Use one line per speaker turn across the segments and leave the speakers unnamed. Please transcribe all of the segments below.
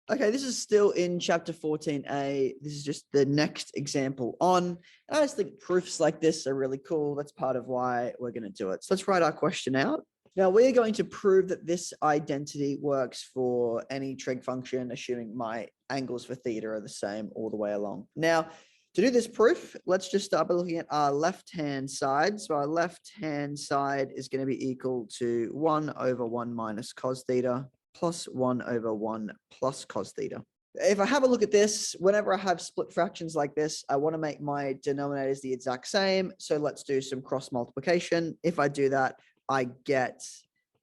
Okay, this is still in chapter 14a. This is just the next example on. And I just think proofs like this are really cool. That's part of why we're going to do it. So let's write our question out. Now we're going to prove that this identity works for any trig function, assuming my angles for theta are the same all the way along. Now, to do this proof, let's just start by looking at our left-hand side. So our left-hand side is going to be equal to 1 over 1 minus cos theta plus 1 over 1 plus cos theta. If I have a look at this, whenever I have split fractions like this, I want to make my denominators the exact same. So let's do some cross multiplication. If I do that, I get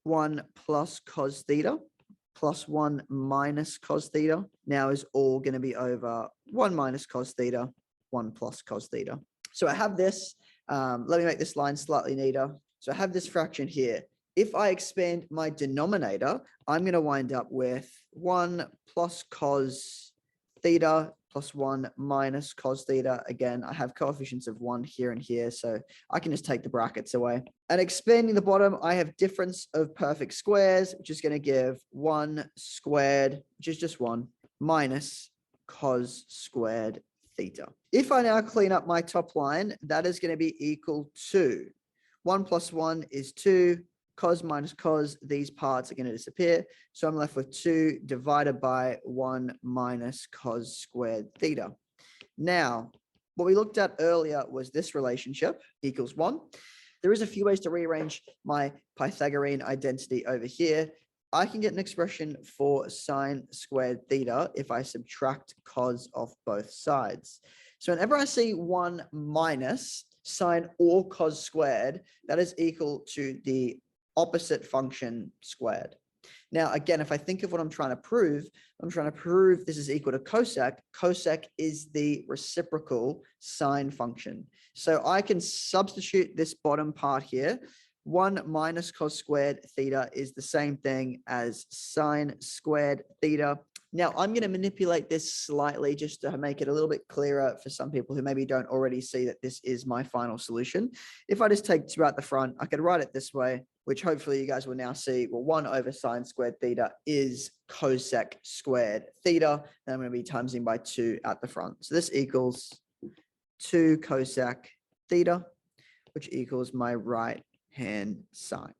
1 plus cos theta plus 1 minus cos theta now is all going to be over 1 minus cos theta, 1 plus cos theta. So I have this. Let me make this line slightly neater. So I have this fraction here. If I expand my denominator, I'm going to wind up with 1 plus cos theta plus 1 minus cos theta. Again, I have coefficients of 1 here and here, so I can just take the brackets away. And expanding the bottom, I have difference of perfect squares, which is going to give 1 squared, which is just 1, minus cos squared theta. If I now clean up my top line, that is going to be equal to 1 plus 1 is 2. Cos minus cos, these parts are going to disappear. So I'm left with 2 divided by 1 minus cos squared theta. Now, what we looked at earlier was this relationship equals 1. There is a few ways to rearrange my Pythagorean identity over here. I can get an expression for sine squared theta if I subtract cos off both sides. So whenever I see 1 minus sine or cos squared, that is equal to the opposite function squared. Now, again, if I think of what I'm trying to prove this is equal to cosec. Cosec is the reciprocal sine function. So I can substitute this bottom part here. 1 minus cos squared theta is the same thing as sine squared theta. Now, I'm going to manipulate this slightly just to make it a little bit clearer for some people who maybe don't already see that this is my final solution. If I just take 2 out the front, I could write it this way, which hopefully you guys will now see. Well, 1 over sine squared theta is cosec squared theta. And I'm going to be timesing by 2 at the front. So this equals 2 cosec theta, which equals my right hand side.